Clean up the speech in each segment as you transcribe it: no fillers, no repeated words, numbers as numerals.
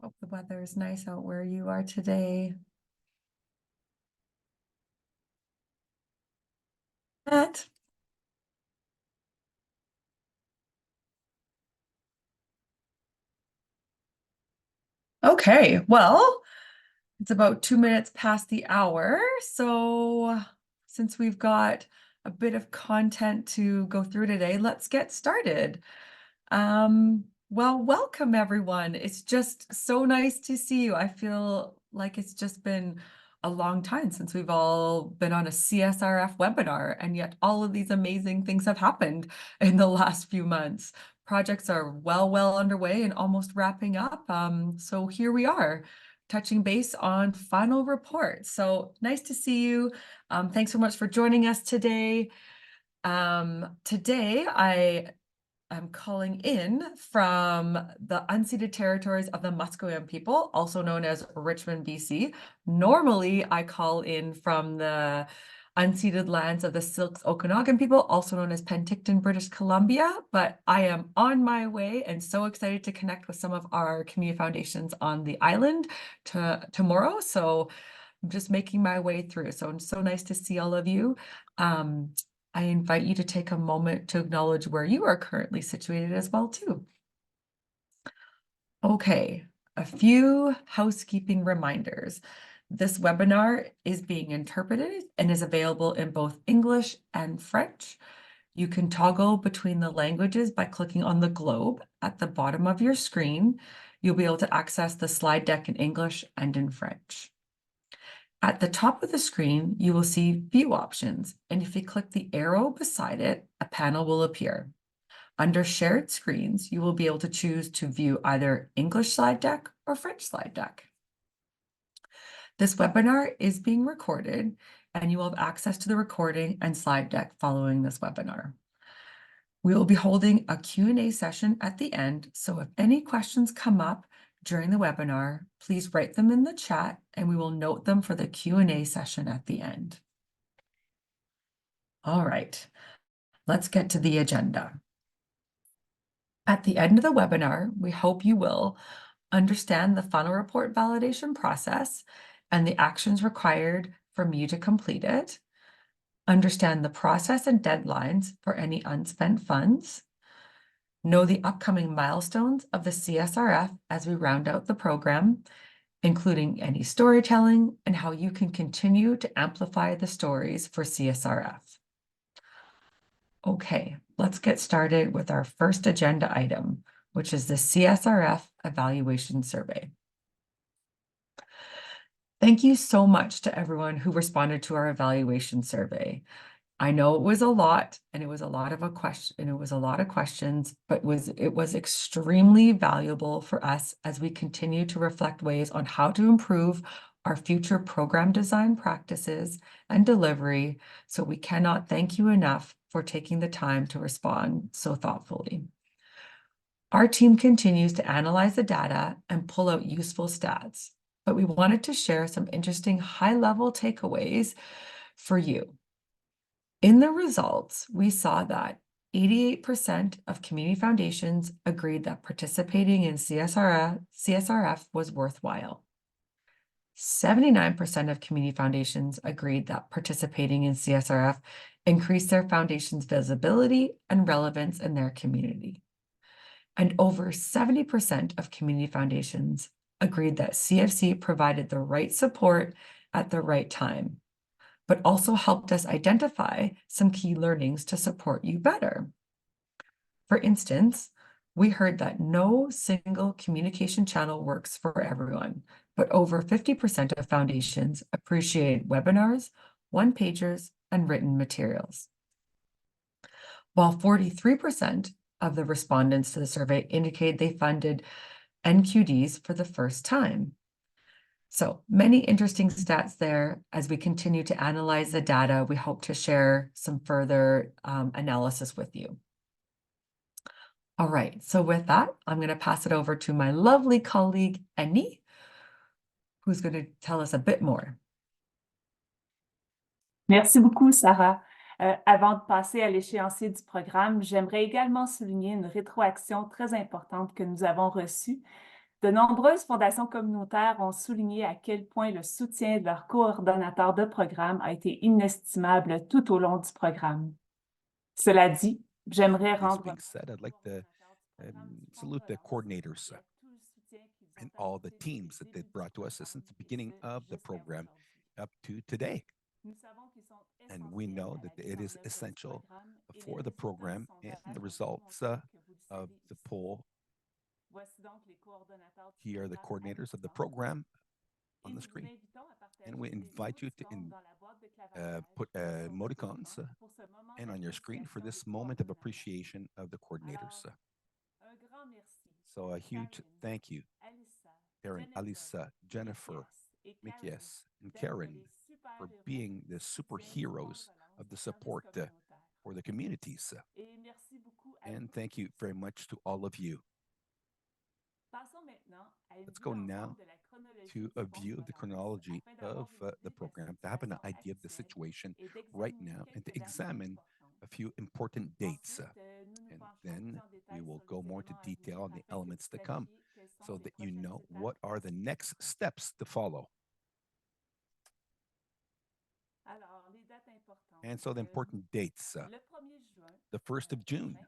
Hope the weather is nice out where you are today. Matt? Okay, well, it's about 2 minutes past the hour. So since we've got a bit of content to go through today, let's get started. Well, welcome everyone. It's just so nice to see you. I feel like it's just been a long time since we've all been on a CSRF webinar, and yet all of these amazing things have happened in the last few months. Projects are well underway and almost wrapping up. So here we are, touching base on final report. So nice to see you. Thanks so much for joining us today. Today, I'm calling in from the unceded territories of the Musqueam people, also known as Richmond, BC. Normally, I call in from the unceded lands of the Silks Okanagan people, also known as Penticton, British Columbia, but I am on my way and so excited to connect with some of our community foundations on the island tomorrow. So I'm just making my way through. So it's so nice to see all of you. I invite you to take a moment to acknowledge where you are currently situated as well, too. Okay, a few housekeeping reminders. This webinar is being interpreted and is available in both English and French. You can toggle between the languages by clicking on the globe at the bottom of your screen. You'll be able to access the slide deck in English and in French. At the top of the screen, you will see view options, and if you click the arrow beside it, a panel will appear. Under shared screens, you will be able to choose to view either English slide deck or French slide deck. This webinar is being recorded, and you will have access to the recording and slide deck following this webinar. We will be holding a Q&A session at the end, so if any questions come up during the webinar, please write them in the chat and we will note them for the Q&A session at the end. All right, let's get to the agenda. At the end of the webinar, we hope you will understand the final report validation process and the actions required from you to complete it, understand the process and deadlines for any unspent funds, know the upcoming milestones of the CSRF as we round out the program, including any storytelling and how you can continue to amplify the stories for CSRF. Okay, let's get started with our first agenda item, which is the CSRF Evaluation Survey. Thank you so much to everyone who responded to our evaluation survey. I know it was a lot, and it was a lot of questions, but it was extremely valuable for us as we continue to reflect ways on how to improve our future program design practices and delivery. So we cannot thank you enough for taking the time to respond so thoughtfully. Our team continues to analyze the data and pull out useful stats, but we wanted to share some interesting high-level takeaways for you. In the results, we saw that 88% of community foundations agreed that participating in CSRF was worthwhile. 79% of community foundations agreed that participating in CSRF increased their foundation's visibility and relevance in their community. And over 70% of community foundations agreed that CFC provided the right support at the right time, but also helped us identify some key learnings to support you better. For instance, we heard that no single communication channel works for everyone, but over 50% of foundations appreciate webinars, one-pagers, and written materials. While 43% of the respondents to the survey indicated they funded NQDs for the first time. So many interesting stats there. As we continue to analyze the data, we hope to share some further analysis with you. All right, so with that, I'm going to pass it over to my lovely colleague, Annie, who's going to tell us a bit more. Merci beaucoup, Sarah. Avant de passer à l'échéancier du programme, j'aimerais également souligner une rétroaction très importante que nous avons reçue. De nombreuses fondations communautaires ont souligné à quel point le soutien de leurs coordonnateurs de programme a été inestimable tout au long du programme. Cela dit, j'aimerais This rendre being hommage said, I'd aux like to coordonnateurs du programme sans salute the relâche coordinators et à tout le soutien qu'ils ont and all the apporté depuis le teams that début they've du brought to us since programme the et beginning ce of the jusqu'à program aujourd'hui. up to today. Nous savons qu'ils sont And we essentiels know à that la mise it en is œuvre du essential programme et les for the résultats du program and sondage the ont results démontré que vous le of savez the ici. poll. Voici donc les coordonnateurs du Here are the programme à coordinators of the l'écran program et on the nous vous screen. invitons à And partager we ces invite you to émoticônes dans la boîte de put clavardage ou sur votre emoticons écran pour ce moment and on your screen for d'appréciation des this moment of coordonnateurs. appreciation of the coordinators. Alors, un grand merci So à a huge Karine, thank you, Alyssa, Aaron, Jennifer, Alisa, Jennifer, Mikias et Karen Mikias, and d'être Karen les for super-héros being the du soutien du fonds de superheroes relance of the des services support communautaires. for the communities. Et merci beaucoup à And vous thank you tous. very much to all of you. Passons maintenant à une Let's vue go now d'ensemble de la chronologie to du a fonds de view of the relance chronology afin of d'avoir une the idée de la program, to have an situation idea of the actuelle situation et right d'examiner now and to quelques dates examine importantes. a few important dates. Ensuite, nous nous And pencherons plus then en we détail will sur go les more into éléments à detail venir on the afin que vous elements to come sachiez quelles sont so les that you prochaines know étapes what à are the suivre. next steps to follow. Alors, les dates importantes. And so the important dates, Le 1er juin the 1st of June, prochain,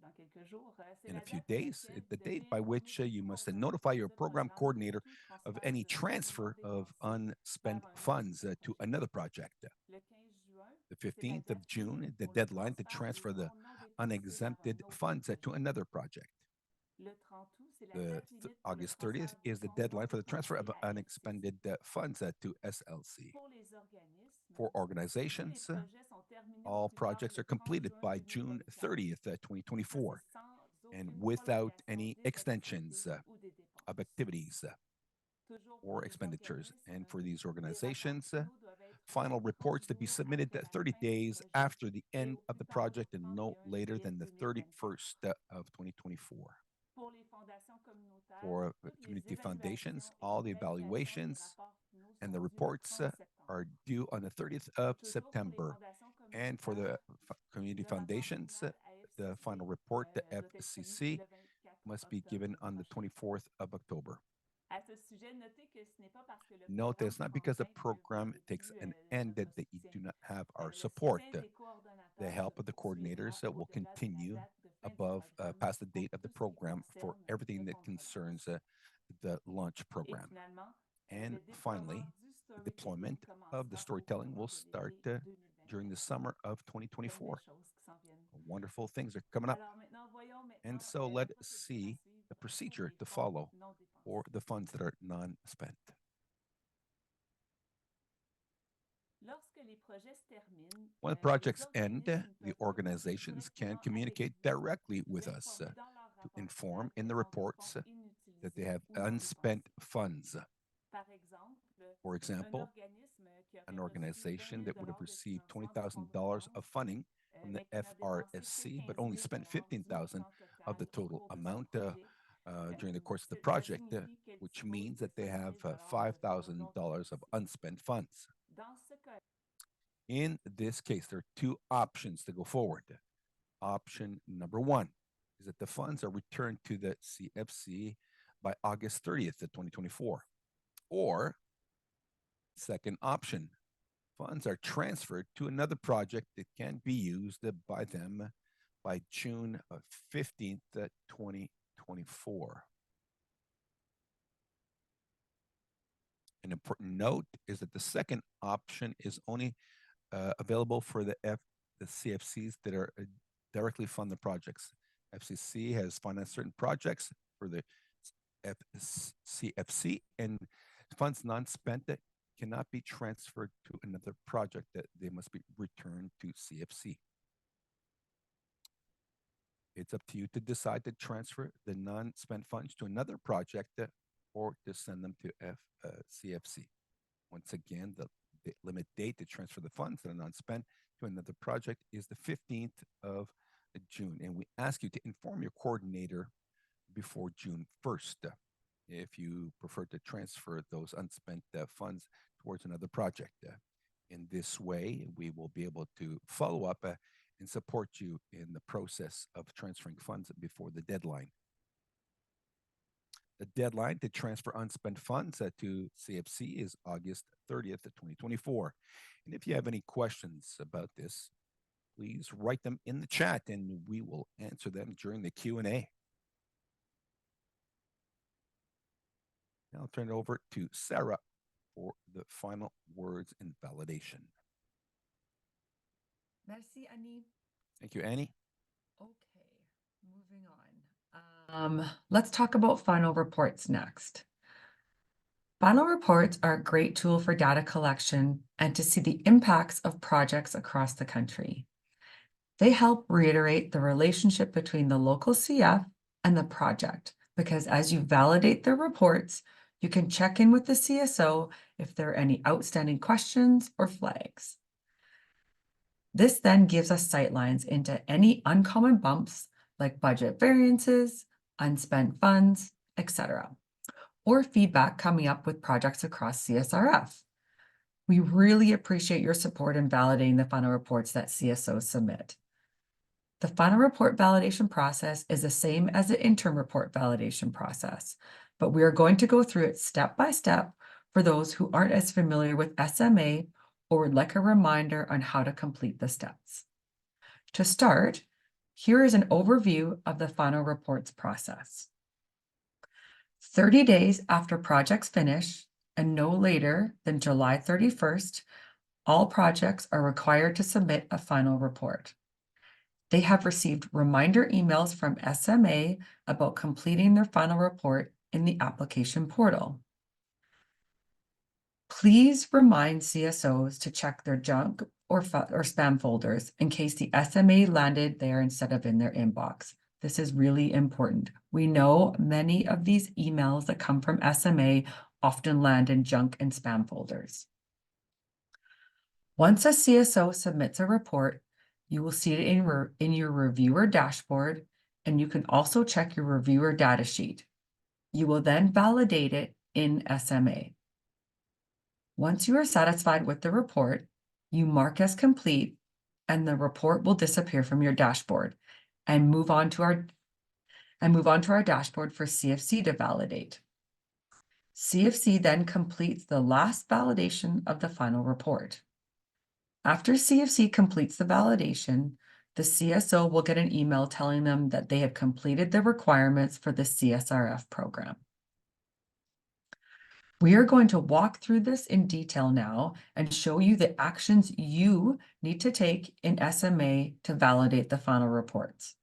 dans quelques jours, c'est in a la few date à days, laquelle the vous devez date by informer which les you must notify coordonnateurs your de program programme de coordinator tout of transfert any de fonds non transfer of dépensés unspent vers un autre funds to projet. another project. Le 15 juin, The c'est la 15th date of June, limite the pour le deadline to transfert des transfer the fonds non dépensés vers un unexempted autre funds to projet. another project. Le 30 août, c'est la The date limite pour le August 30th transfert des is the fonds non deadline for the transfer dépensés of à unexpended LCC. funds to SLC. Pour les organismes, For tous les organizations, projets sont terminés au all plus tard projects le are 30 completed juin by June 2024. 30th, Ça, c'est 2024, sans and aucune without prolongation any des extensions activités ou des of dépenses. activities Toujours pour or les expenditures. And for these les rapports organizations, finaux doivent être final remis 30 reports to be jours submitted après la 30 fin du days projet after the et end au of plus the tard le project and no 31 later juillet than the 2024. 31st of 2024. Pour les fondations communautaires, For toutes les community foundations, évaluations et all the validations des evaluations rapports finaux and sont the dues le reports 30 septembre. are due on the 30th of Toujours pour les September. fondations And for the communautaires, community le rapport foundations, final à the FCC final report to doit être remis FCC le 24 must be octobre given on the prochain. 24th of October. À ce sujet, notez que ce n'est pas parce que le Note that programme it's not prend because the fin que vous program n'avez takes plus an end notre that you soutien. do not have our Le support. soutien des The coordonnateurs help se of the poursuivra coordinators will au-delà de la continue date de fin du above programme past the pour date of the tout ce qui program for concerne everything le that fonds de concerns relance. the launch Et program. finalement, And le déploiement finally, du the deployment storytelling of the commencera au storytelling will courant de start l'été during the 2024. summer of Comme des 2024. choses qui s'en viennent. Wonderful things are coming up. Alors maintenant, voyons And maintenant so la let's procédure à see suivre the pour procedure les to fonds follow non for dépensés. the funds that are non-spent. Lorsque les projets se terminent, When les projects end, organismes the peuvent communiquer organizations can directement avec communicate vous, directly vous with us informer dans leur to rapport inform final in the qu'elles ont des fonds reports that they inutilisés have ou non unspent dépensés. funds. Par exemple, For un example, organisme qui an aurait reçu 20 organization 000 that would have de received financement du fonds de $20,000 of relance, funding from the mais qui n'a dépensé que FRSC, but 15 only 000 spent du 15,000 montant of the total au total cours de son amount projet. during the course of the Ça project, signifie qu'elle which dispose means de that they 5 have 000 de fonds non $5,000 of utilisés. unspent funds. Dans ce cas, In this case, there are two options to go forward. Option number one is that the funds are returned to the CFC by August 30th of 2024. Or, second option, funds are transferred to another project that can be used by them by June 15th, 2024. An important note is that the second option is only available for the CFCs that are directly fund the projects. FCC has financed certain projects for the CFC, and funds non-spent that cannot be transferred to another project, that they must be returned to CFC. It's up to you to decide to transfer the non-spent funds to another project or to send them to CFC. Once again, the limit date to transfer the funds that are non-spent to another project is the 15th of June. And we ask you to inform your coordinator before June 1st if you prefer to transfer those unspent funds towards another project. In this way, we will be able to follow up and support you in the process of transferring funds before the deadline. The deadline to transfer unspent funds to CFC is August 30th of 2024. And if you have any questions about this, please write them in the chat and we will answer them during the Q&A. Now I'll turn it over to Sarah for the final words and validation. Merci, Annie. Thank you, Annie. Okay, moving on. Let's talk about final reports next. Final reports are a great tool for data collection and to see the impacts of projects across the country. They help reiterate the relationship between the local CF and the project, because as you validate their reports, you can check in with the CSO if there are any outstanding questions or flags. This then gives us sightlines into any uncommon bumps like budget variances, unspent funds, etc., or feedback coming up with projects across CSRF. We really appreciate your support in validating the final reports that CSOs submit. The final report validation process is the same as the interim report validation process, but we are going to go through it step by step for those who aren't as familiar with SMA or would like a reminder on how to complete the steps. To start, here is an overview of the final reports process. 30 days after projects finish, and no later than July 31st, all projects are required to submit a final report. They have received reminder emails from SMA about completing their final report in the application portal. Please remind CSOs to check their junk or spam folders in case the SMA landed there instead of in their inbox. This is really important. We know many of these emails that come from SMA often land in junk and spam folders. Once a CSO submits a report, you will see it in your reviewer dashboard, and you can also check your reviewer data sheet. You will then validate it in SMA. Once you are satisfied with the report, you mark as complete, and the report will disappear from your dashboard and move on to our dashboard for CFC to validate. CFC then completes the last validation of the final report. After CFC completes the validation, the CSO will get an email telling them that they have completed the requirements for the CSRF program. We are going to walk through this in detail now and show you the actions you need to take in SMA to validate the final reports.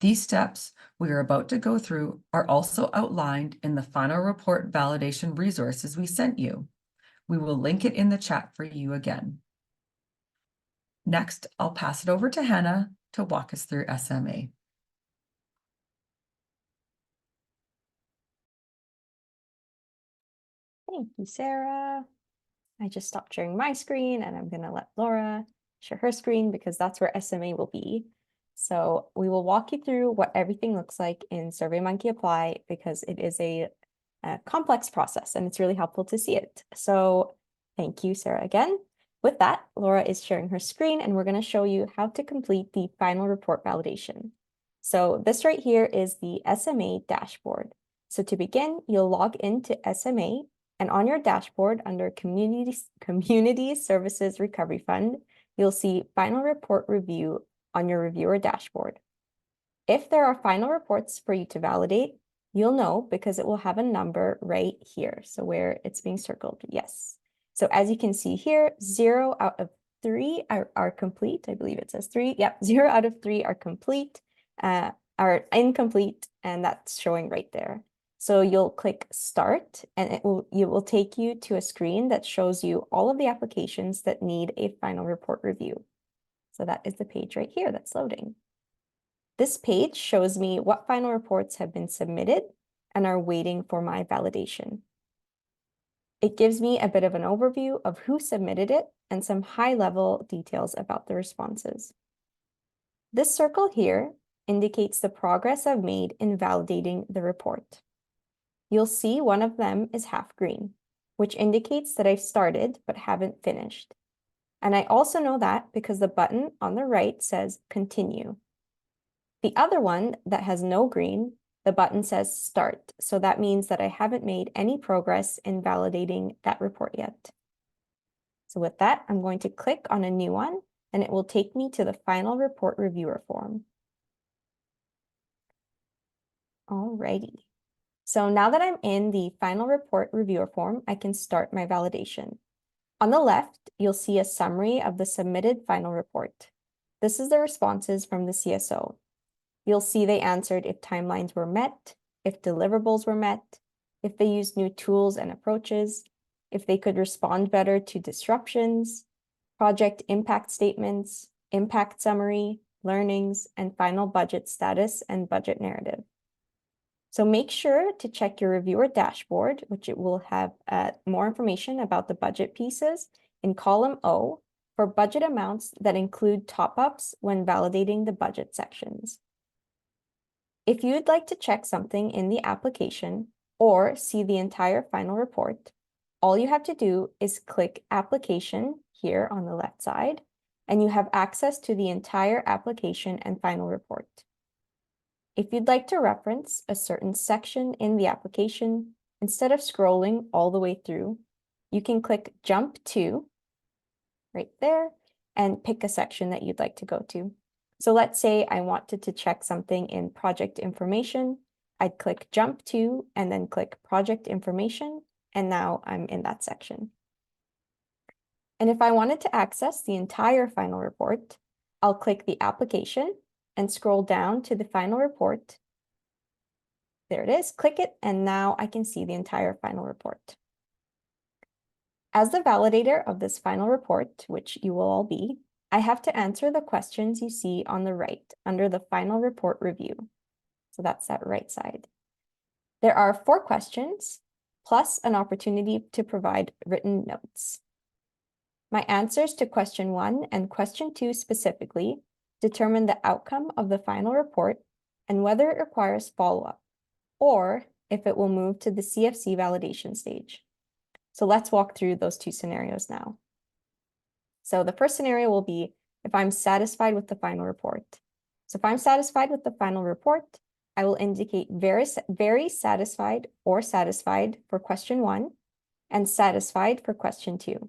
These steps we are about to go through are also outlined in the final report validation resources we sent you. We will link it in the chat for you again. Next, I'll pass it over to Hannah to walk us through SMA. Thank you, Sarah. I just stopped sharing my screen and I'm going to let Laura share her screen because that's where SMA will be. So we will walk you through what everything looks like in SurveyMonkey Apply because it is a complex process and it's really helpful to see it. So thank you, Sarah, again. With that, Laura is sharing her screen and we're going to show you how to complete the final report validation. So this right here is the SMA dashboard. So to begin, you'll log into SMA. And on your dashboard under Community Services Recovery Fund, you'll see Final Report Review on your reviewer dashboard. If there are final reports for you to validate, you'll know because it will have a number right here. So where it's being circled, yes. So as you can see here, 0 out of 3 are complete. I believe it says 3. Yep, 0 out of 3 are complete, are incomplete, and that's showing right there. So you'll click Start, and it will take you to a screen that shows you all of the applications that need a final report review. So that is the page right here that's loading. This page shows me what final reports have been submitted and are waiting for my validation. It gives me a bit of an overview of who submitted it and some high-level details about the responses. This circle here indicates the progress I've made in validating the report. You'll see one of them is half green, which indicates that I've started but haven't finished. And I also know that because the button on the right says Continue. The other one that has no green the button says Start. So that means that I haven't made any progress in validating that report yet. So with that, I'm going to click on a new one, and it will take me to the final report reviewer form. Alrighty. So now that I'm in the final report reviewer form, I can start my validation. On the left, you'll see a summary of the submitted final report. This is the responses from the CSO. You'll see they answered if timelines were met, if deliverables were met, if they used new tools and approaches, if they could respond better to disruptions, project impact statements, impact summary, learnings, and final budget status and budget narrative. So make sure to check your reviewer dashboard, which it will have more information about the budget pieces in column O for budget amounts that include top-ups when validating the budget sections. If you'd like to check something in the application or see the entire final report, all you have to do is click Application here on the left side, and you have access to the entire application and final report. If you'd like to reference a certain section in the application, instead of scrolling all the way through, you can click Jump to right there and pick a section that you'd like to go to. So let's say I wanted to check something in project information. I'd click Jump to and then click Project Information, and now I'm in that section. And if I wanted to access the entire final report, I'll click the application and scroll down to the final report. There it is, click it, and now I can see the entire final report. As the validator of this final report, which you will all be, I have to answer the questions you see on the right under the final report review. So that's that right side. There are 4 questions, plus an opportunity to provide written notes. My answers to question 1 and question 2 specifically determine the outcome of the final report and whether it requires follow-up, or if it will move to the CFC validation stage. So let's walk through those 2 scenarios now. So the first scenario will be if I'm satisfied with the final report. So if I'm satisfied with the final report, I will indicate very satisfied or satisfied for question 1 and satisfied for question 2.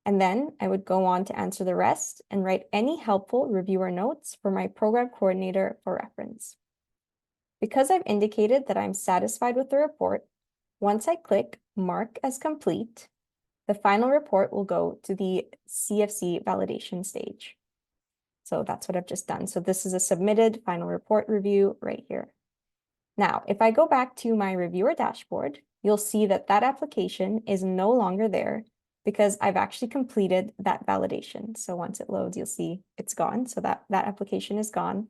And then I would go on to answer the rest and write any helpful reviewer notes for my program coordinator for reference. Because I've indicated that I'm satisfied with the report, once I click Mark as complete, the final report will go to the CFC validation stage. So that's what I've just done. So this is a submitted final report review right here. Now, if I go back to my reviewer dashboard, you'll see that that application is no longer there because I've actually completed that validation. So once it loads, you'll see it's gone. So that application is gone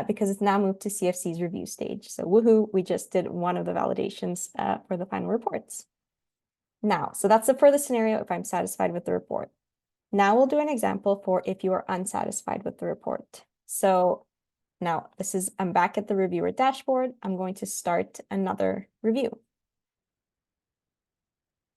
because it's now moved to CFC's review stage. So woohoo, we just did one of the validations for the final reports. Now, so that's for the scenario if I'm satisfied with the report. Now we'll do an example for if you are unsatisfied with the report. So now I'm back at the reviewer dashboard. I'm going to start another review.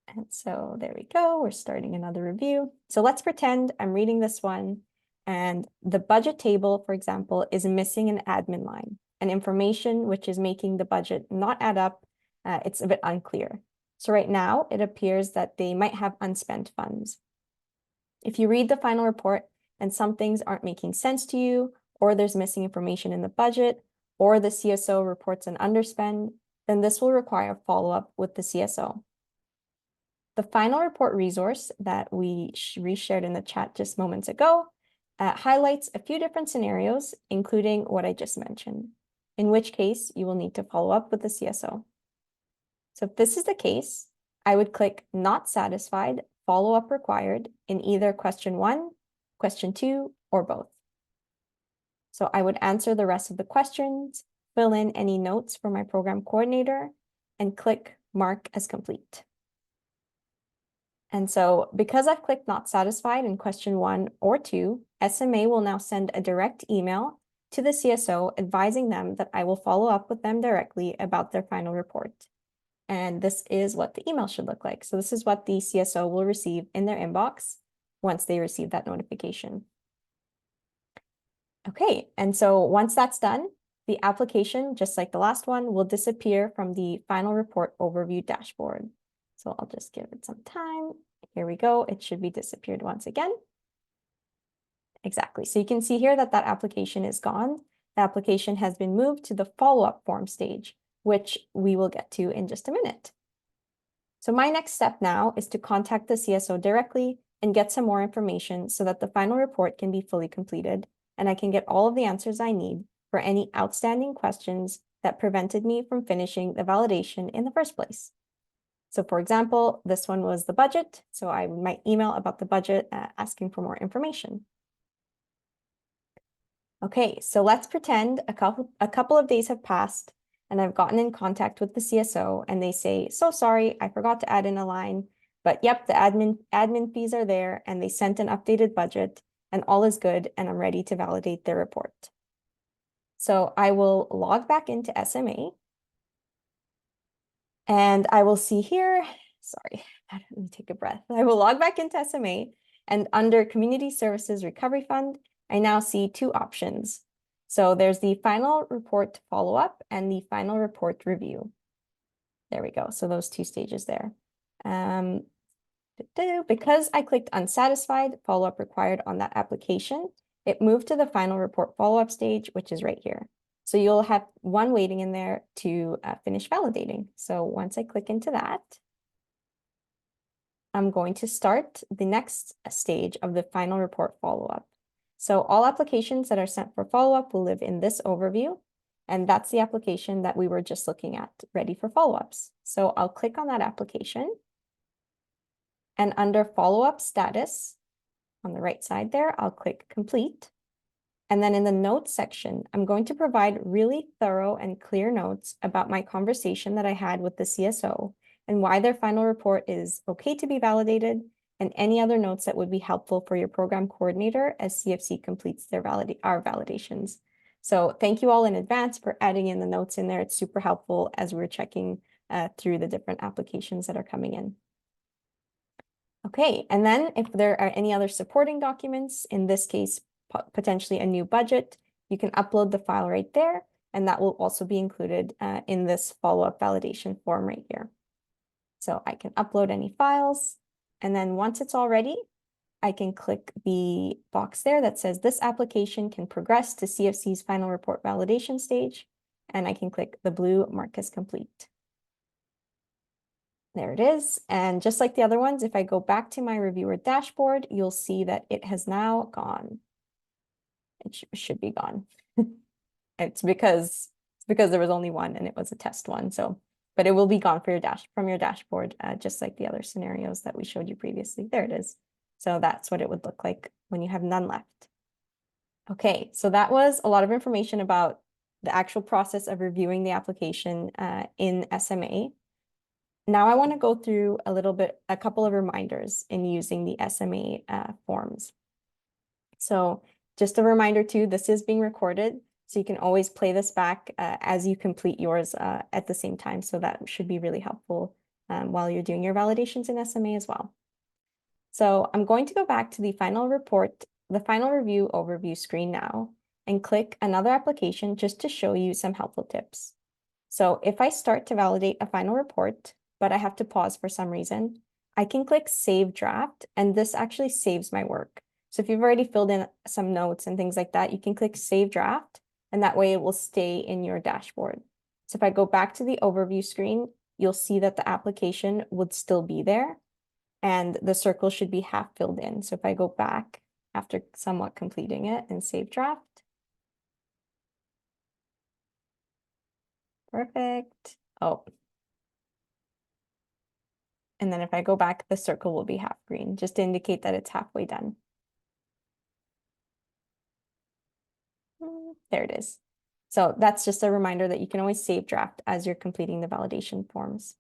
And so there we go, we're starting another review. So let's pretend I'm reading this one and the budget table, for example, is missing an admin line, an information which is making the budget not add up. It's a bit unclear. So right now it appears that they might have unspent funds. If you read the final report and some things aren't making sense to you, or there's missing information in the budget, or the CSO reports an underspend, then this will require follow-up with the CSO. The final report resource that we reshared in the chat just moments ago highlights a few different scenarios, including what I just mentioned, in which case you will need to follow up with the CSO. So if this is the case, I would click Not Satisfied, Follow-up Required in either question 1, question 2, or both. So I would answer the rest of the questions, fill in any notes for my program coordinator, and click Mark as complete. And so because I've clicked Not Satisfied in question 1 or 2, SMA will now send a direct email to the CSO advising them that I will follow up with them directly about their final report. And this is what the email should look like. So this is what the CSO will receive in their inbox once they receive that notification. Okay, and so once that's done, the application, just like the last one, will disappear from the final report overview dashboard. So I'll just give it some time. Here we go. It should be disappeared once again. Exactly. So you can see here that that application is gone. The application has been moved to the follow-up form stage, which we will get to in just a minute. So my next step now is to contact the CSO directly and get some more information so that the final report can be fully completed and I can get all of the answers I need for any outstanding questions that prevented me from finishing the validation in the first place. So for example, this one was the budget. So I might email about the budget asking for more information. Okay, so let's pretend a couple of days have passed and I've gotten in contact with the CSO and they say, so sorry, I forgot to add in a line, but yep, the admin fees are there and they sent an updated budget and all is good and I'm ready to validate their report. So I will log back into SMA and I will see here, sorry, let me take a breath. I will log back into SMA and under Community Services Recovery Fund, I now see two options. So there's the final report follow-up and the final report review. There we go. So those two stages there. Because I clicked unsatisfied, follow-up required on that application, it moved to the final report follow-up stage, which is right here. So you'll have one waiting in there to finish validating. So once I click into that, I'm going to start the next stage of the final report follow-up. So all applications that are sent for follow-up will live in this overview. And that's the application that we were just looking at, ready for follow-ups. So I'll click on that application. And under follow-up status, on the right side there, I'll click complete. And then in the notes section, I'm going to provide really thorough and clear notes about my conversation that I had with the CSO and why their final report is okay to be validated, and any other notes that would be helpful for your program coordinator as CFC completes their our validations. So thank you all in advance for adding in the notes in there. It's super helpful as we're checking through the different applications that are coming in. Okay, and then if there are any other supporting documents, in this case, potentially a new budget, you can upload the file right there, and that will also be included in this follow-up validation form right here. So I can upload any files, and then once it's all ready, I can click the box there that says this application can progress to CFC's final report validation stage, and I can click the blue mark as complete. There it is. And just like the other ones, if I go back to my reviewer dashboard, you'll see that it has now gone. It should be gone. It's because there was only one and it was a test one. So, but it will be gone for from your dashboard, just like the other scenarios that we showed you previously. There it is. So that's what it would look like when you have none left. Okay, so that was a lot of information about the actual process of reviewing the application in SMA. Now I want to go through a couple of reminders in using the SMA forms. So just a reminder too, this is being recorded, so you can always play this back as you complete yours at the same time. So that should be really helpful while you're doing your validations in SMA as well. So I'm going to go back to the final report, the final review overview screen now, and click another application just to show you some helpful tips. So if I start to validate a final report, but I have to pause for some reason, I can click Save Draft, and this actually saves my work. So if you've already filled in some notes and things like that, you can click Save Draft, and that way it will stay in your dashboard. So if I go back to the overview screen, you'll see that the application would still be there, and the circle should be half filled in. So if I go back after somewhat completing it and Save Draft, perfect. Oh. And then if I go back, the circle will be half green, just to indicate that it's halfway done. There it is. So that's just a reminder that you can always save draft as you're completing the validation forms.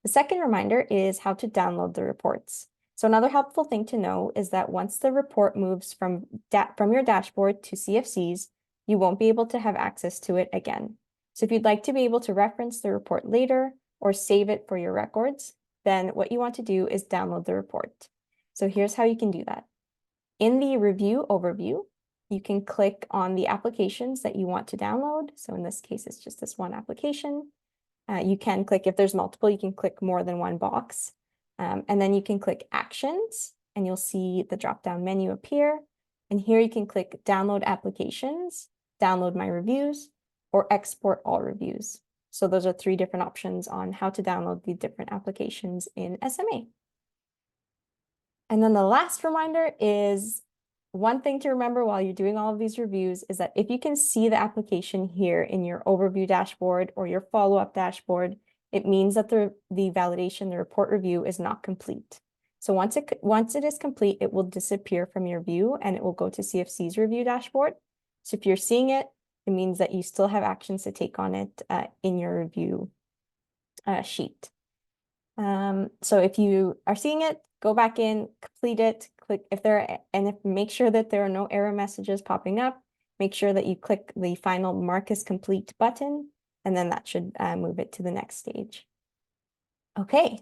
The second reminder is how to download the reports. So another helpful thing to know is that once the report moves from your dashboard to CFC's, you won't be able to have access to it again. So if you'd like to be able to reference the report later or save it for your records, then what you want to do is download the report. So here's how you can do that. In the review overview, you can click on the applications that you want to download. So in this case, it's just this one application. You can click, if there's multiple, you can click more than one box. And then you can click Actions, and you'll see the drop-down menu appear. And here you can click Download Applications, Download My Reviews, or Export All Reviews. So those are 3 different options on how to download the different applications in SMA. And then the last reminder is, one thing to remember while you're doing all of these reviews is that if you can see the application here in your overview dashboard or your follow-up dashboard, it means that the validation, the report review is not complete. So once it is complete, it will disappear from your view and it will go to CFC's review dashboard. So if you're seeing it, it means that you still have actions to take on it in your review sheet. So if you are seeing it, go back in, complete it, click make sure that there are no error messages popping up. Make sure that you click the final Mark as Complete button, and then that should move it to the next stage. Okay,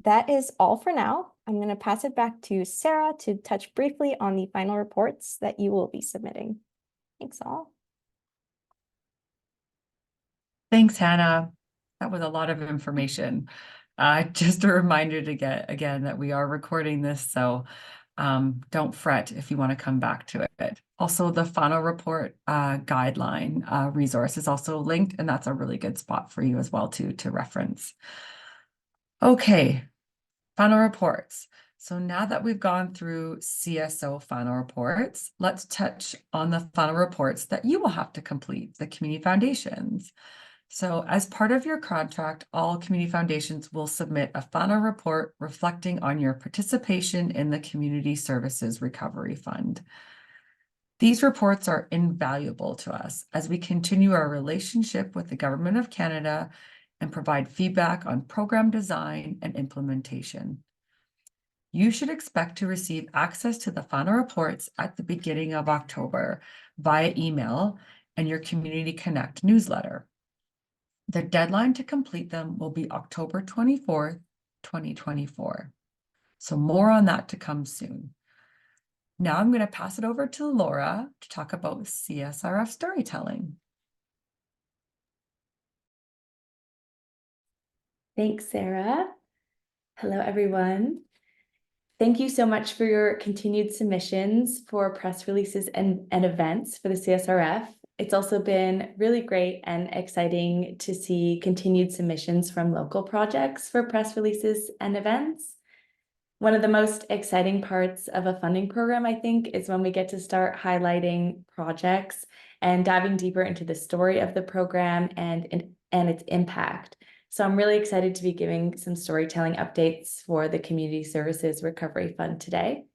that is all for now. I'm going to pass it back to Sarah to touch briefly on the final reports that you will be submitting. Thanks all. Thanks, Hannah. That was a lot of information. Just a reminder to get again that we are recording this, so don't fret if you want to come back to it. Also, the final report guideline resource is also linked, and that's a really good spot for you as well to reference. Okay, final reports. So now that we've gone through CSO final reports, let's touch on the final reports that you will have to complete, the community foundations. So as part of your contract, all community foundations will submit a final report reflecting on your participation in the Community Services Recovery Fund. These reports are invaluable to us as we continue our relationship with the Government of Canada and provide feedback on program design and implementation. You should expect to receive access to the final reports at the beginning of October via email and your Community Connect newsletter. The deadline to complete them will be October 24th, 2024. So more on that to come soon. Now I'm going to pass it over to Laura to talk about CSRF storytelling. Thanks, Sarah. Hello, everyone. Thank you so much for your continued submissions for press releases and events for the CSRF. It's also been really great and exciting to see continued submissions from local projects for press releases and events. One of the most exciting parts of a funding program, I think, is when we get to start highlighting projects and diving deeper into the story of the program and its impact. So I'm really excited to be giving some storytelling updates for the Community Services Recovery Fund today.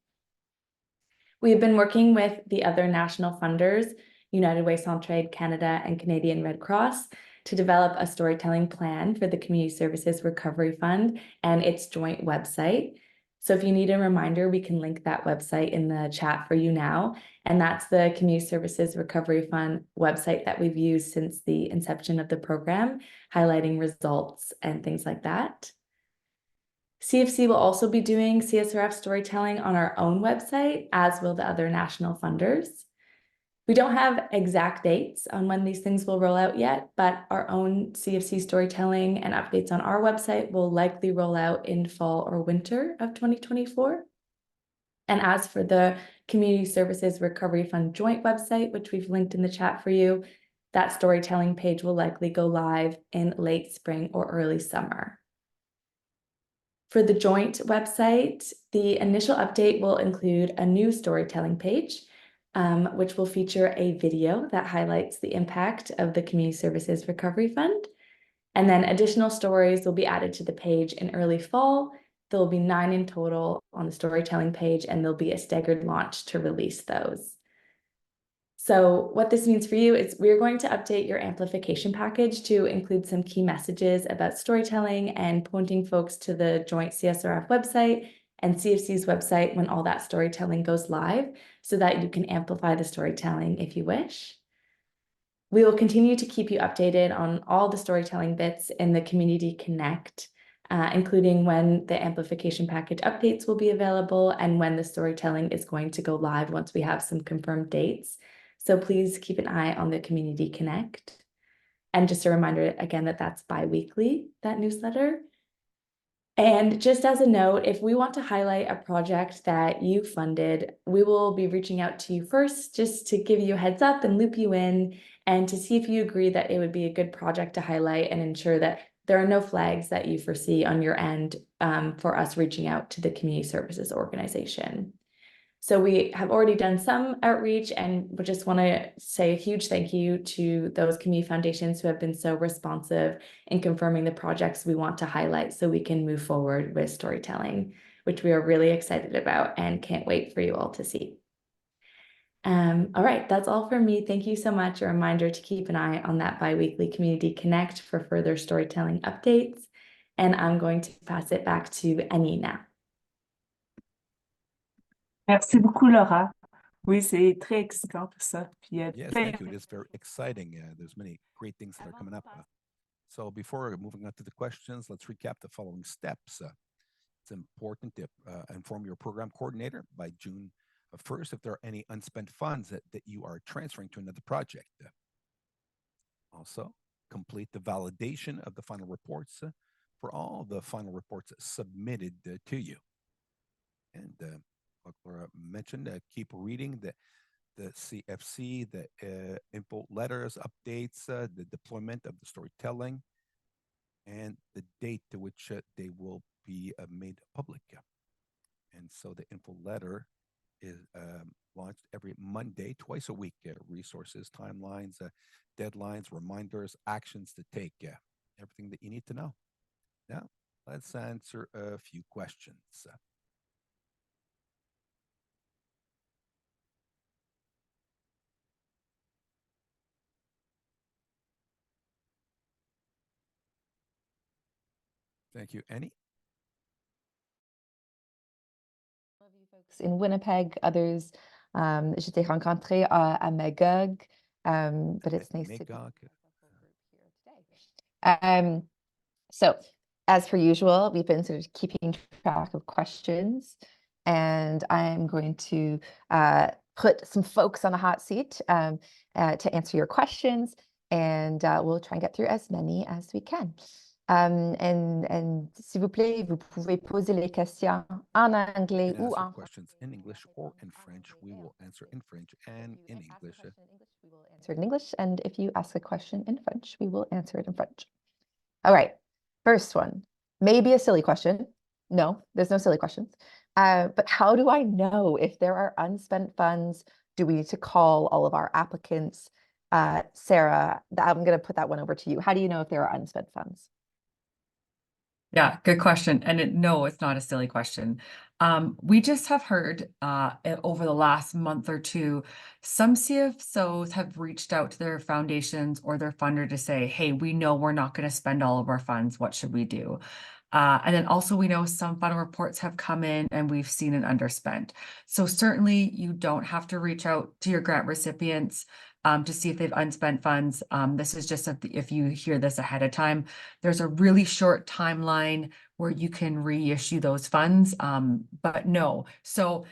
We have been working with the other national funders, United Way Centraide Canada and Canadian Red Cross, to develop a storytelling plan for the Community Services Recovery Fund and its joint website. So if you need a reminder, we can link that website in the chat for you now. And that's the Community Services Recovery Fund website that we've used since the inception of the program, highlighting results and things like that. CFC will also be doing CSRF storytelling on our own website, as will the other national funders. We don't have exact dates on when these things will roll out yet, but our own CFC storytelling and updates on our website will likely roll out in fall or winter of 2024. And as for the Community Services Recovery Fund joint website, which we've linked in the chat for you, that storytelling page will likely go live in late spring or early summer. For the joint website, the initial update will include a new storytelling page, which will feature a video that highlights the impact of the Community Services Recovery Fund. And then additional stories will be added to the page in early fall. There will be 9 in total on the storytelling page, and there'll be a staggered launch to release those. So what this means for you is we're going to update your amplification package to include some key messages about storytelling and pointing folks to the joint CSRF website and CFC's website when all that storytelling goes live, so that you can amplify the storytelling if you wish. We will continue to keep you updated on all the storytelling bits in the Community Connect including when the amplification package updates will be available and when the storytelling is going to go live once we have some confirmed dates. So please keep an eye on the Community Connect. And just a reminder again that that's bi-weekly, that newsletter. And just as a note, if we want to highlight a project that you funded, we will be reaching out to you first just to give you a heads up and loop you in and to see if you agree that it would be a good project to highlight and ensure that there are no flags that you foresee on your end for us reaching out to the community services organization. So we have already done some outreach, and we just want to say a huge thank you to those community foundations who have been so responsive in confirming the projects we want to highlight so we can move forward with storytelling, which we are really excited about and can't wait for you all to see. All right, that's all for me. Thank you so much. A reminder to keep an eye on that bi-weekly Community Connect for further storytelling updates. And I'm going to pass it back to Annie now. Merci beaucoup, Laura. Oui, c'est très excitant tout ça. Puis, Yes, thank you. It is very exciting. There's many great things that are coming up. So before moving on to the questions, let's recap the following steps. It's important to inform your program coordinator by June 1st if there are any unspent funds that you are transferring to another project. Also, complete the validation of the final reports for all the final reports submitted to you. And like Laura mentioned, keep reading the CFC, the info letters, updates, the deployment of the storytelling, and the date to which they will be made public. And so the info letter is launched every Monday, twice a week. Resources, timelines, deadlines, reminders, actions to take. Everything that you need to know. Now, let's answer a few questions. Thank you, Annie. In Winnipeg, others, je t'ai rencontré à Magog, but it's nice to be here. So, as per usual, we've been sort of keeping track of questions, and I'm going to put some folks on the hot seat to answer your questions, and we'll try and get through as many as we can. And s'il vous plaît, vous pouvez poser les questions en anglais ou en questions in English or in French. We will answer in French and in English. We will answer it in English, and if you ask a question in French, we will answer it in French. All right, first one, maybe a silly question. No, there's no silly questions. But how do I know if there are unspent funds? Do we need to call all of our applicants? Sarah, I'm going to put that one over to you. How do you know if there are unspent funds? Yeah, good question. And no, it's not a silly question. We just have heard over the last month or two, some CFSOs have reached out to their foundations or their funder to say, hey, we know we're not going to spend all of our funds. What should we do? And then also we know some final reports have come in and we've seen an underspent. So certainly you don't have to reach out to your grant recipients to see if they've unspent funds. This is just if you hear this ahead of time, there's a really short timeline where you can reissue those funds, but no. So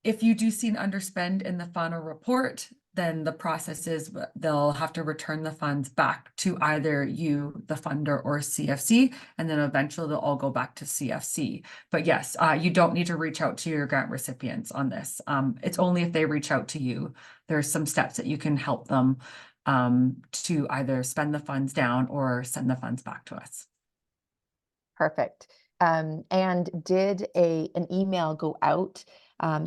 if you do see an underspend in the final report, then the process is they'll have to return the funds back to either you, the funder, or CFC, and then eventually they'll all go back to CFC. But yes, you don't need to reach out to your grant recipients on this. It's only if they reach out to you. There's some steps that you can help them to either spend the funds down or send the funds back to us. Perfect. And did an email go out?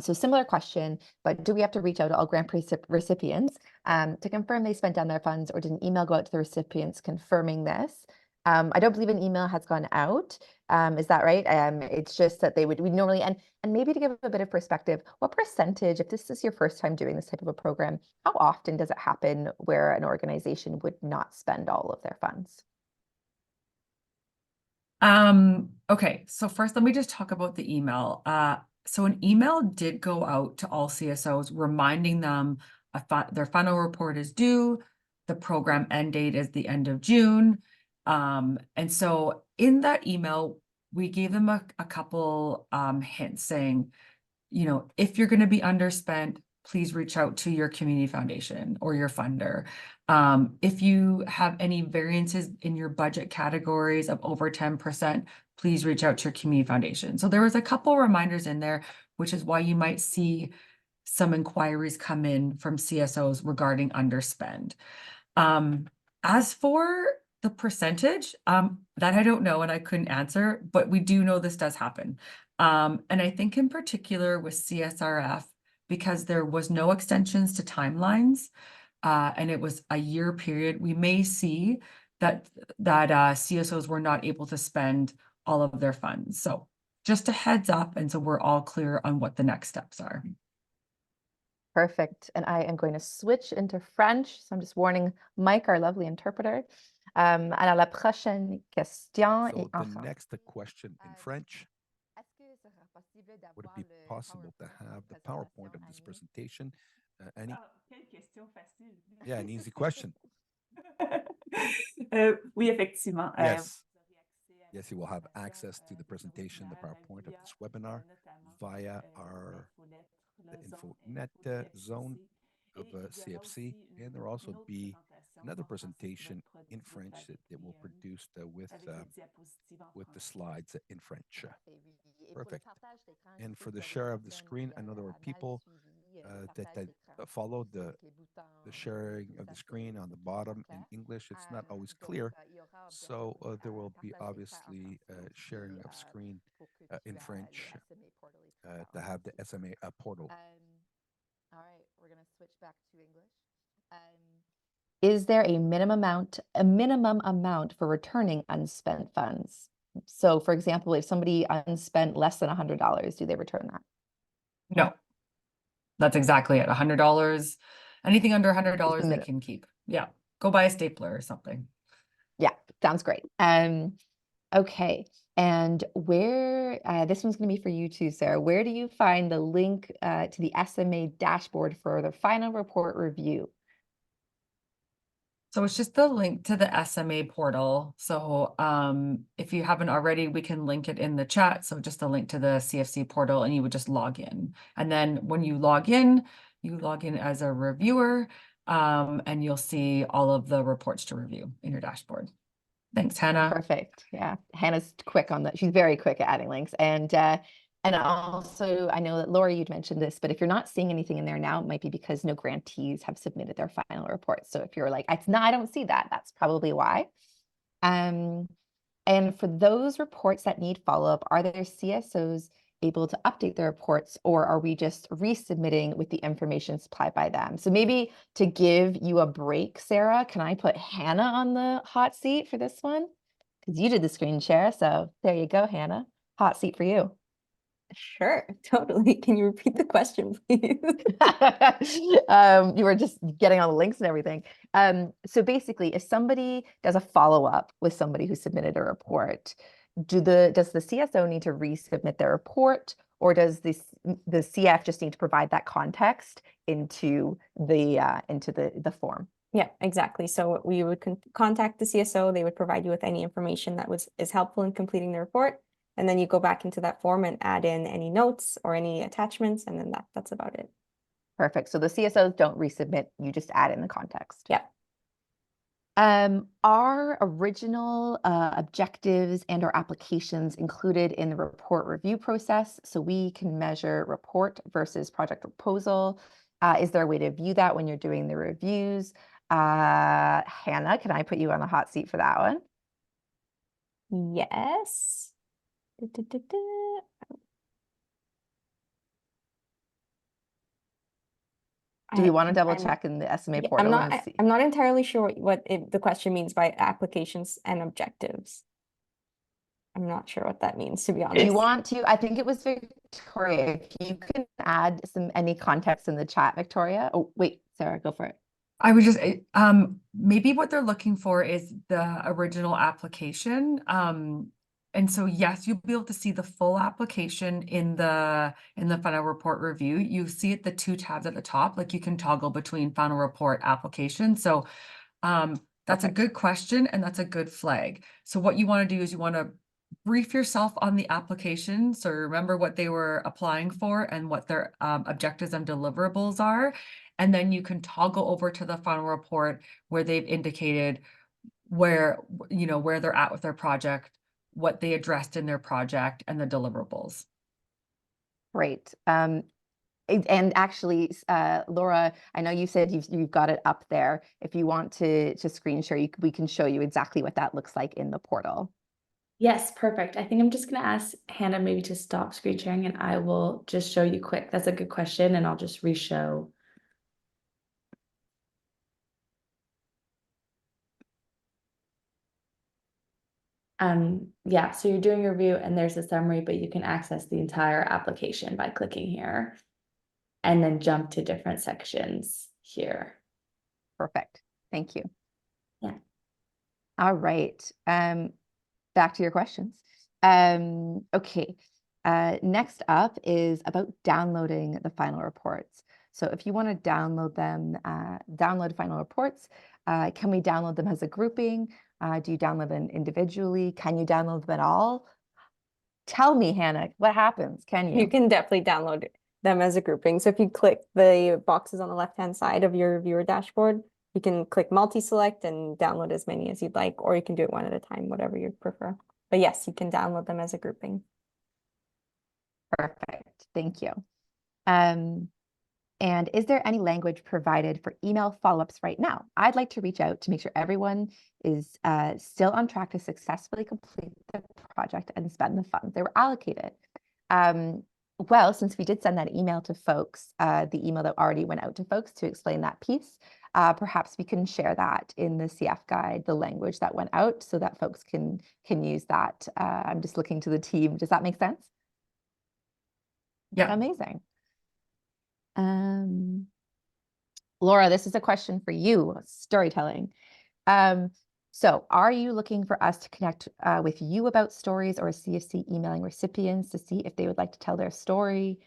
So similar question, but do we have to reach out to all grant recipients to confirm they spent down their funds, or did an email go out to the recipients confirming this? I don't believe an email has gone out. Is that right? It's just that we normally, and maybe to give a bit of perspective, what percentage, if this is your first time doing this type of a program, how often does it happen where an organization would not spend all of their funds? Okay, so first let me just talk about the email. So an email did go out to all CSOs reminding them their final report is due, the program end date is the end of June. And so in that email, we gave them a couple hints saying, you know, if you're going to be underspent, please reach out to your community foundation or your funder. If you have any variances in your budget categories of over 10%, please reach out to your community foundation. So there was a couple reminders in there, which is why you might see some inquiries come in from CSOs regarding underspend. As for the percentage, that I don't know and I couldn't answer, but we do know this does happen. And I think in particular with CSRF, because there was no extensions to timelines, and it was a year period, we may see that CSOs were not able to spend all of their funds. So just a heads up, and so we're all clear on what the next steps are. Perfect. And I am going to switch into French. So I'm just warning Mike, our lovely interpreter. À la prochaine question. So the next question in French. Would it be possible to have the PowerPoint of this presentation? Any? Quelle question facile. Yeah, an easy question. Oui, effectivement. Yes. Yes, you will have access to the presentation, the PowerPoint of this webinar via our InfoNet zone of CFC. And there will also be another presentation in French that will produce with the slides in French. Perfect. And for the share of the screen, I know there were people that followed the sharing of the screen on the bottom in English. It's not always clear. So there will be obviously sharing of screen in French to have the SMA portal. All right, we're going to switch back to English. Is there a minimum amount for returning unspent funds? So for example, if somebody unspent less than $100, do they return that? No, that's exactly it. $100, anything under $100 they minimum. can keep. Yeah, go buy a stapler or something. Yeah, sounds great. Okay, and where, this one's going to be for you too, Sarah. Where do you find the link to the SMA dashboard for the final report review? So it's just the link to the SMA portal. So if you haven't already, we can link it in the chat. So just a link to the CFC portal and you would just log in. And then when you log in as a reviewer and you'll see all of the reports to review in your dashboard. Thanks, Hannah. Perfect. Yeah, Hannah's quick on that. She's very quick at adding links. And also, I know that Laura, you'd mentioned this, but if you're not seeing anything in there now, it might be because no grantees have submitted their final report. So if you're like, I don't see that, that's probably why. And for those reports that need follow-up, are there CSOs able to update their reports, or are we just resubmitting with the information supplied by them? So maybe to give you a break, Sarah, can I put Hannah on the hot seat for this one? Because you did the screen share, so there you go, Hannah. Hot seat for you. Sure, totally. Can you repeat the question, please? You were just getting all the links and everything. So basically, if somebody does a follow-up with somebody who submitted a report, does the CSO need to resubmit their report, or does the CF just need to provide that context into the form? Yeah, exactly. So we would contact the CSO. They would provide you with any information that is helpful in completing the report. And then you go back into that form and add in any notes or any attachments, and then that's about it. Perfect. So the CSOs don't resubmit, you just add in the context. Yeah. Are original objectives and or applications included in the report review process so we can measure report versus project proposal? Is there a way to view that when you're doing the reviews? Hannah, can I put you on the hot seat for that one? Yes. Do we want to double check in the SMA Yeah, portal? I'm not entirely sure what the question means by applications and objectives. I'm not sure what that means, to be honest. Do you want to? I think it was Victoria. If you can add any context in the chat, Victoria. Oh, wait, Sarah, go for it. I would just maybe what they're looking for is the original application. And so yes, you'll be able to see the full application in the final report review. You see it, the two tabs at the top, like you can toggle between final report application. So that's a good question and that's a good flag. So what you want to do is you want to brief yourself on the application. So remember what they were applying for and what their objectives and deliverables are. And then you can toggle over to the final report where they've indicated where, where they're at with their project, what they addressed in their project, and the deliverables. Great. And actually, Laura, I know you said you've got it up there. If you want to screen share, we can show you exactly what that looks like in the portal. Yes, perfect. I think I'm just going to ask Hannah maybe to stop screen sharing and I will just show you quick. That's a good question and I'll just re-show. Yeah, so you're doing a review and there's a summary, but you can access the entire application by clicking here and then jump to different sections here. Perfect. Thank you. Yeah. All right. Back to your questions. Okay. Next up is about downloading the final reports. So if you want to download them, download final reports, can we download them as a grouping? Do you download them individually? Can you download them at all? Tell me, Hannah, what happens? Can you? You can definitely download them as a grouping. So if you click the boxes on the left-hand side of your viewer dashboard, you can click multi-select and download as many as you'd like, or you can do it one at a time, whatever you prefer. But yes, you can download them as a grouping. Perfect. Thank you. And is there any language provided for email follow-ups right now? I'd like to reach out to make sure everyone is still on track to successfully complete the project and spend the funds they were allocated. Well, since we did send that email to folks, the email that already went out to folks to explain that piece, perhaps we can share that in the CF guide, the language that went out, so that folks can use that. I'm just looking to the team. Does that make sense? Yeah. Amazing. Laura, this is a question for you, storytelling. So are you looking for us to connect with you about stories, or CFC emailing recipients to see if they would like to tell their story?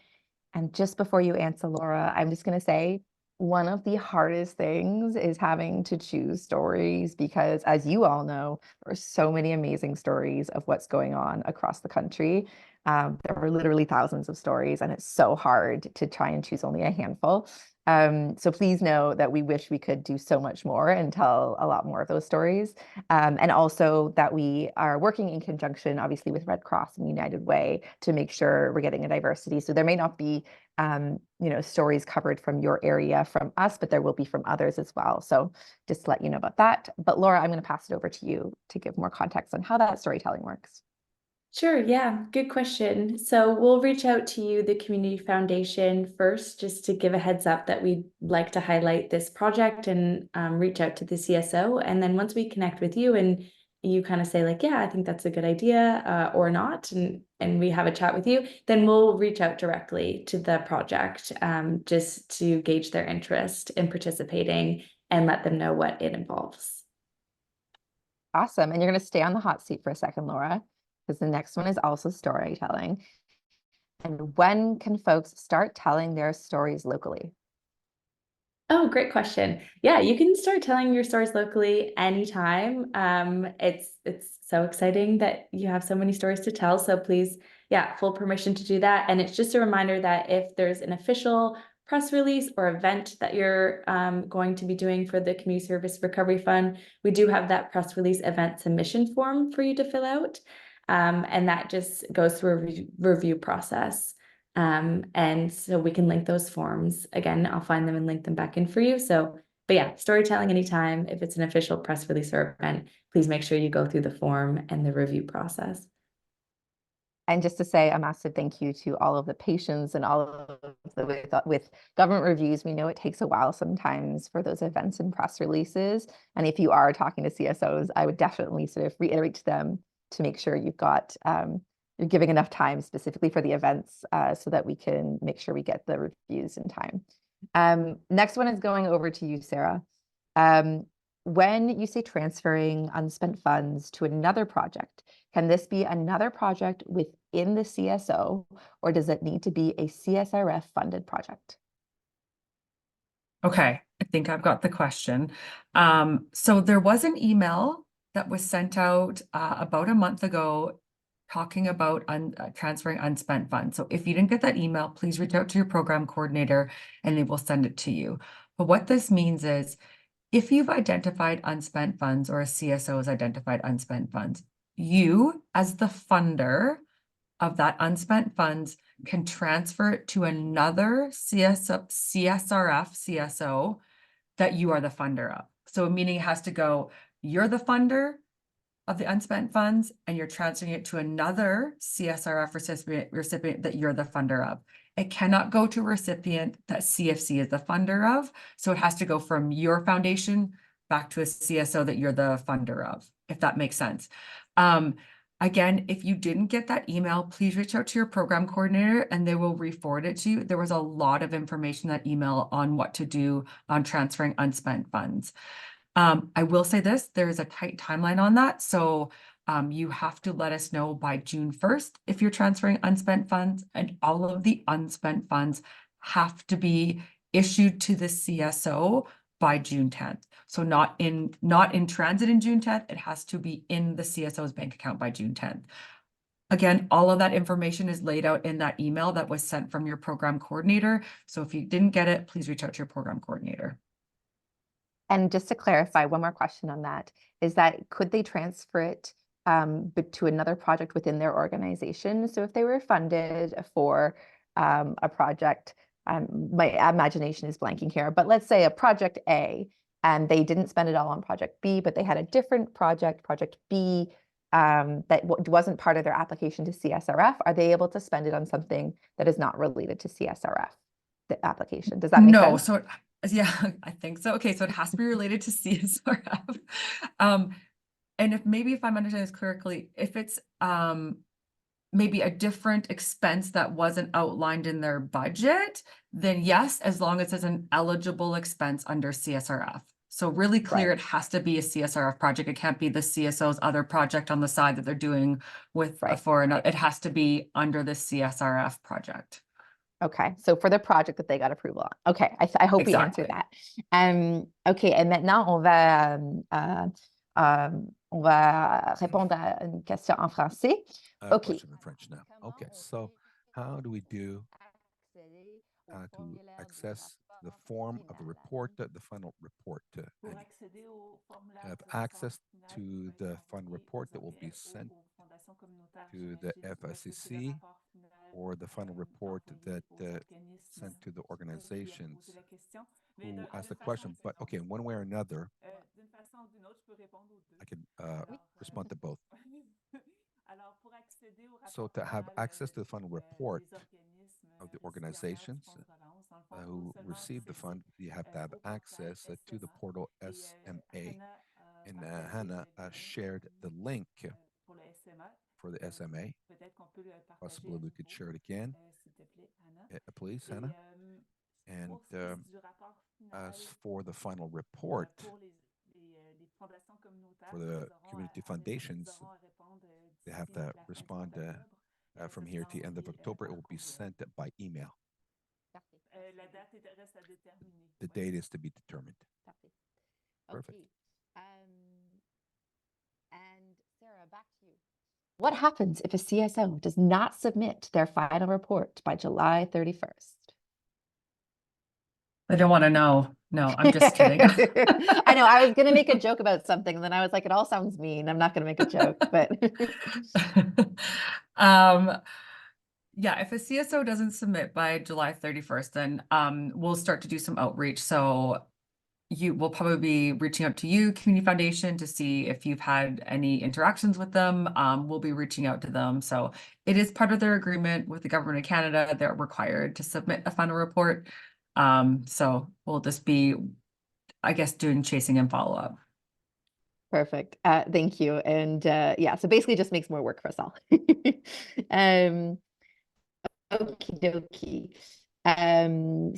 And just before you answer, Laura, I'm just going to say one of the hardest things is having to choose stories, because as you all know, there are so many amazing stories of what's going on across the country. There are literally thousands of stories, and it's so hard to try and choose only a handful. So please know that we wish we could do so much more and tell a lot more of those stories. And also that we are working in conjunction, obviously, with Red Cross and United Way to make sure we're getting a diversity. So there may not be, stories covered from your area from us, but there will be from others as well. So just to let you know about that. But Laura, I'm going to pass it over to you to give more context on how that storytelling works. Sure, yeah, good question. So we'll reach out to you, the Community Foundation, first, just to give a heads up that we'd like to highlight this project and reach out to the CSO. And then once we connect with you and you kind of say like, yeah, I think that's a good idea or not, and we have a chat with you, then we'll reach out directly to the project just to gauge their interest in participating and let them know what it involves. Awesome. And you're going to stay on the hot seat for a second, Laura, because the next one is also storytelling. And when can folks start telling their stories locally? Oh, great question. Yeah, you can start telling your stories locally anytime. It's so exciting that you have so many stories to tell. So please, yeah, full permission to do that. And it's just a reminder that if there's an official press release or event that you're going to be doing for the Community Service Recovery Fund, we do have that press release event submission form for you to fill out. And that just goes through a review process. And so we can link those forms. Again, I'll find them and link them back in for you. So, but yeah, storytelling anytime. If it's an official press release or event, please make sure you go through the form and the review process. And just to say a massive thank you to all of the patients and all of the with government reviews. We know it takes a while sometimes for those events and press releases. And if you are talking to CSOs, I would definitely sort of reiterate to them to make sure you've got you're giving enough time specifically for the events so that we can make sure we get the reviews in time. Next one is going over to you, Sarah. When you say transferring unspent funds to another project, can this be another project within the CSO, or does it need to be a CSRF funded project? Okay, I think I've got the question. So there was an email that was sent out about a month ago talking about transferring unspent funds. So if you didn't get that email, please reach out to your program coordinator and they will send it to you. But what this means is if you've identified unspent funds or a CSO has identified unspent funds, you as the funder of that unspent funds can transfer it to another CSRF CSO that you are the funder of. So meaning it has to go, you're the funder of the unspent funds and you're transferring it to another CSRF recipient that you're the funder of. It cannot go to a recipient that CFC is the funder of. So it has to go from your foundation back to a CSO that you're the funder of, if that makes sense. Again, if you didn't get that email, please reach out to your program coordinator and they will re-forward it to you. There was a lot of information in that email on what to do on transferring unspent funds. I will say this, there is a tight timeline on that. So you have to let us know by June 1st if you're transferring unspent funds, and all of the unspent funds have to be issued to the CSO by June 10th. So not in transit in June 10th, it has to be in the CSO's bank account by June 10th. Again, all of that information is laid out in that email that was sent from your program coordinator. So if you didn't get it, please reach out to your program coordinator. And just to clarify, one more question on that is that could they transfer it but to another project within their organization? So if they were funded for a project, my imagination is blanking here, but let's say a project A, and they didn't spend it all on project B, but they had a different project, project B, that wasn't part of their application to CSRF, are they able to spend it on something that is not related to CSRF, the application? Does that make No, sense? so yeah, I think so. Okay, so it has to be related to CSRF. And if I'm understanding this correctly, if it's maybe a different expense that wasn't outlined in their budget, then yes, as long as it's an eligible expense under CSRF. So really clear, Right. it has to be a CSRF project. It can't be the CSO's other project on the side that they're doing with Right. for another. It has to be under the CSRF project. Okay, so for the project that they got approval on. Okay, I hope we answered that. OK, et maintenant, on va répondre à une question en français. OK. Question in French now. Okay, so how do we do to access the form of the report, the final report? Pour accéder au formulaire Have de rapport access final to qui va the être fund envoyé report aux that will be FO, sent aux fondations communautaires, to the j'imagine, lorsque c'est le FSCC, rapport final, or the final report envoyé that aux organismes sent to the qui organizations poser la question. Mais who d'une asked the façon question. ou But d'une okay, in one way or another, d'une façon ou d'une autre, je peux répondre aux deux. I can Alors, respond to both. Alors, pour accéder au So rapport to have final, access to the final report des organismes, of the des organizations CSRF du fonds de relance, dans le fond, who faut seulement received the accéder, fund, you have to have au portail access to the SMA. portal Et, SMA. Hannah, And partagé Hannah le lien, shared the link pour le SMA. for the SMA. Peut-être qu'on peut le partager Possibly à we could nouveau, share it again. s'il te plaît, Hannah. Please, Et, Hannah. And pour ce qui est du rapport final, as for the final report pour les fondations communautaires, for the community foundations, ils auront à répondre they have d'ici to la fin du respond mois d'octobre. from here to the end of October. It will be sent by email. La date reste à déterminer. The date is to be determined. Perfect. Okay. And Sarah, back to you. What happens if a CSO does not submit their final report by July 31st? I don't want to know. No, I'm just kidding. I know, I was going to make a joke about something, and then I was like, it all sounds mean. I'm not going to make a joke, but. Yeah, if a CSO doesn't submit by July 31st, then we'll start to do some outreach. So you will probably be reaching out to you, Community Foundation, to see if you've had any interactions with them. We'll be reaching out to them. So it is part of their agreement with the Government of Canada. They're required to submit a final report. So we'll just be, I guess, doing chasing and follow-up. Perfect. Thank you. And yeah, so basically it just makes more work for us all. Okie dokie.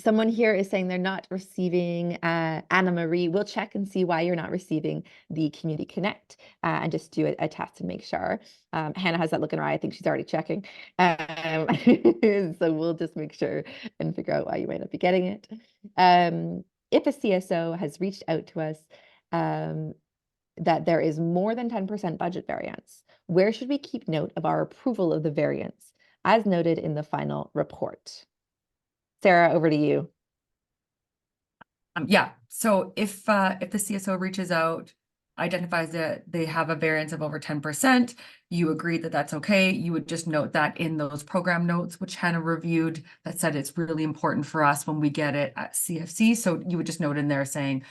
Someone here is saying they're not receiving Anna Marie. We'll check and see why you're not receiving the Community Connect and just do a test and make sure. Hannah has that look in her eye. I think she's already checking. So we'll just make sure and figure out why you might not be getting it. If a CSO has reached out to us that there is more than 10% budget variance, where should we keep note of our approval of the variance, as noted in the final report? Sarah, over to you. Yeah, so if the CSO reaches out, identifies that they have a variance of over 10%, you agree that that's okay, you would just note that in those program notes, which Hannah reviewed, that said it's really important for us when we get it at CFC. So you would just note in there saying,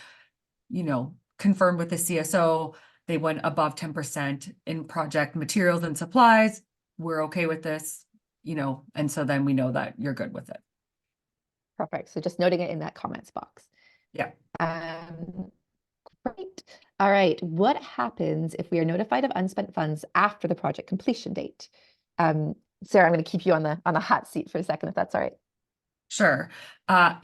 you know, confirmed with the CSO, they went above 10% in project materials and supplies. We're okay with this, you know, and so then we know that you're good with it. Perfect. So just noting it in that comments box. Yeah. Great. All right. What happens if we are notified of unspent funds after the project completion date? Sarah, I'm going to keep you on the hot seat for a second, if that's all right. Sure.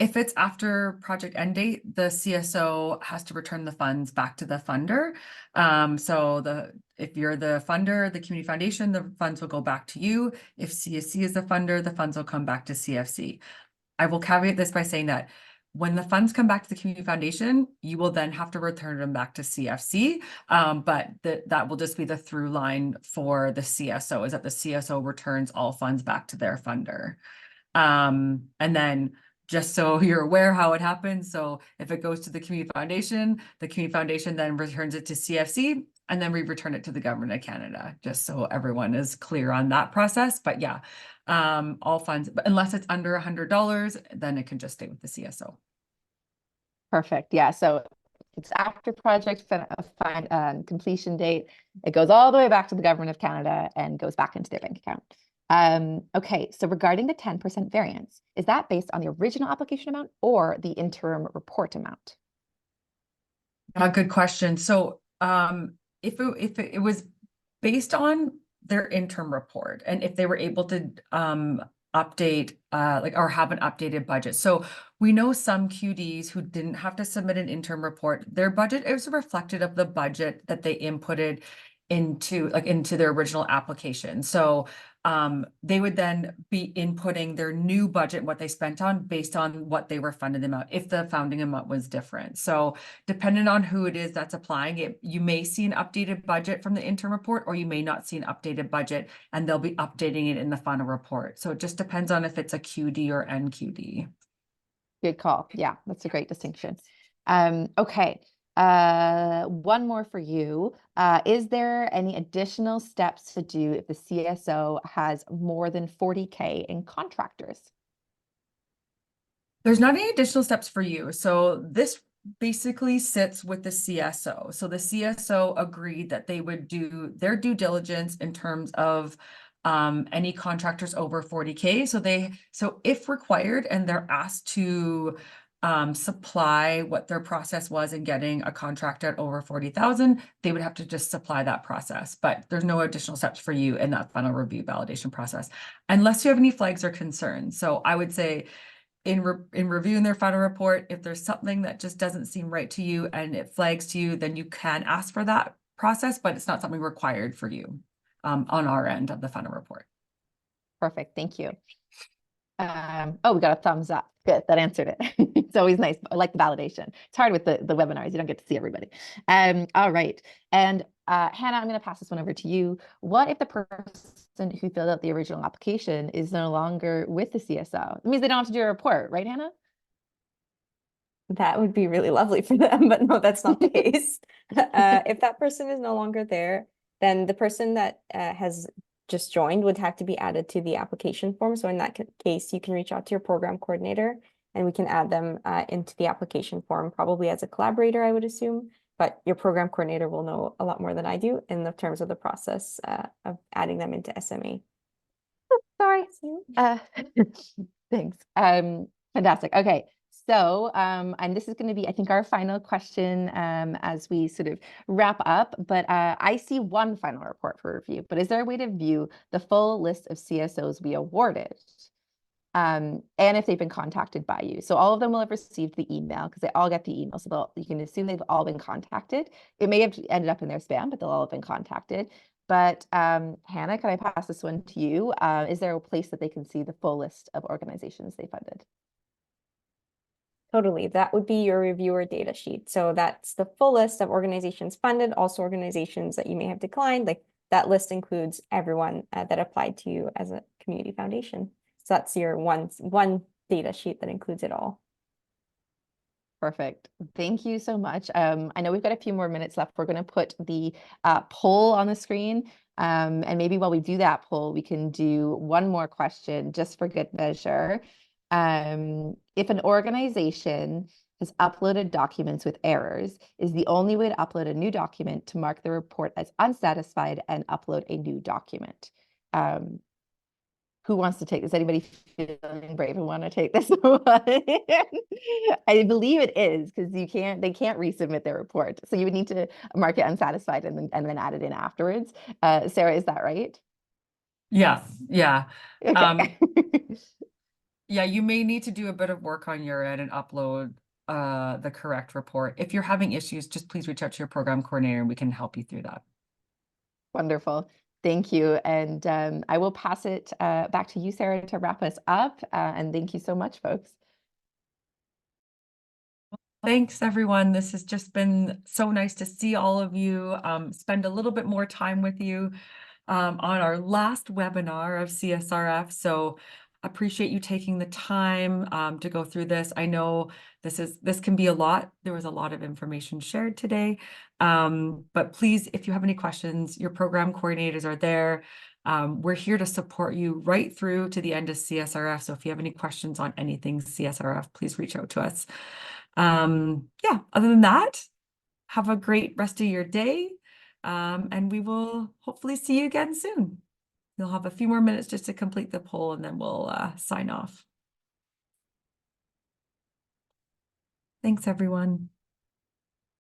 If it's after project end date, the CSO has to return the funds back to the funder. So if you're the funder, the community foundation, the funds will go back to you. If CSC is the funder, the funds will come back to CFC. I will caveat this by saying that when the funds come back to the community foundation, you will then have to return them back to CFC. But that will just be the through line for the CSO, is that the CSO returns all funds back to their funder. And then just so you're aware how it happens. So if it goes to the community foundation then returns it to CFC, and then we return it to the government of Canada, just so everyone is clear on that process. But yeah, all funds, but unless it's under $100, then it can just stay with the CSO. Perfect. Yeah. So it's after project completion date. It goes all the way back to the government of Canada and goes back into their bank account. Okay, so regarding the 10% variance, is that based on the original application amount or the interim report amount? Good question. So if it was based on their interim report, and if they were able to update or have an updated budget. So we know some QDs who didn't have to submit an interim report, their budget is reflected of the budget that they inputted into their original application. So they would then be inputting their new budget, what they spent on, based on what they were funded amount, if the founding amount was different. So depending on who it is that's applying it, you may see an updated budget from the interim report, or you may not see an updated budget, and they'll be updating it in the final report. So it just depends on if it's a QD or NQD. Good call. Yeah, that's a great distinction. Okay. One more for you. Is there any additional steps to do if the CSO has more than 40K in contractors? There's not any additional steps for you. So this basically sits with the CSO. So the CSO agreed that they would do their due diligence in terms of any contractors over 40K. So if required and they're asked to supply what their process was in getting a contract at over 40,000, they would have to just supply that process. But there's no additional steps for you in that final review validation process, unless you have any flags or concerns. So I would say in reviewing their final report, if there's something that just doesn't seem right to you and it flags to you, then you can ask for that process, but it's not something required for you on our end of the final report. Perfect. Thank you. Oh, we got a thumbs up. Good. That answered it. It's always nice. I like the validation. It's hard with the webinars. You don't get to see everybody. All right. And Hannah, I'm going to pass this one over to you. What if the person who filled out the original application is no longer with the CSO? It means they don't have to do a report, right, Hannah? That would be really lovely for them, but no, that's not the case. If that person is no longer there, then the person that has just joined would have to be added to the application form. So in that case, you can reach out to your program coordinator and we can add them into the application form, probably as a collaborator, I would assume. But your program coordinator will know a lot more than I do in the terms of the process of adding them into SMA. Sorry. Thanks. Fantastic. Okay. So, and this is going to be, I think, our final question as we sort of wrap up, but I see one final report for review, but is there a way to view the full list of CSOs we awarded? And if they've been contacted by you. So all of them will have received the email because they all get the email. So you can assume they've all been contacted. It may have ended up in their spam, but they'll all have been contacted. But Hannah, can I pass this one to you? Is there a place that they can see the full list of organizations they funded? Totally. That would be your reviewer data sheet. So that's the full list of organizations funded, also organizations that you may have declined. Like that list includes everyone that applied to you as a community foundation. So that's your one data sheet that includes it all. Perfect. Thank you so much. I know we've got a few more minutes left. We're going to put the poll on the screen. And maybe while we do that poll, we can do one more question just for good measure. If an organization has uploaded documents with errors, is the only way to upload a new document to mark the report as unsatisfied and upload a new document? Who wants to take this? Anybody feeling brave and want to take this one? I believe it is because they can't resubmit their report. So you would need to mark it unsatisfied and then add it in afterwards. Sarah, is that right? Yeah, yeah. Okay. Yeah, you may need to do a bit of work on your end and upload the correct report. If you're having issues, just please reach out to your program coordinator and we can help you through that. Wonderful. Thank you. And I will pass it back to you, Sarah, to wrap us up. And thank you so much, folks. Thanks, everyone. This has just been so nice to see all of you, spend a little bit more time with you on our last webinar of CSRF. So appreciate you taking the time to go through this. I know this can be a lot. There was a lot of information shared today. But please, if you have any questions, your program coordinators are there. We're here to support you right through to the end of CSRF. So if you have any questions on anything CSRF, please reach out to us. Yeah, other than that, have a great rest of your day. And we will hopefully see you again soon. You'll have a few more minutes just to complete the poll and then we'll sign off. Thanks, everyone.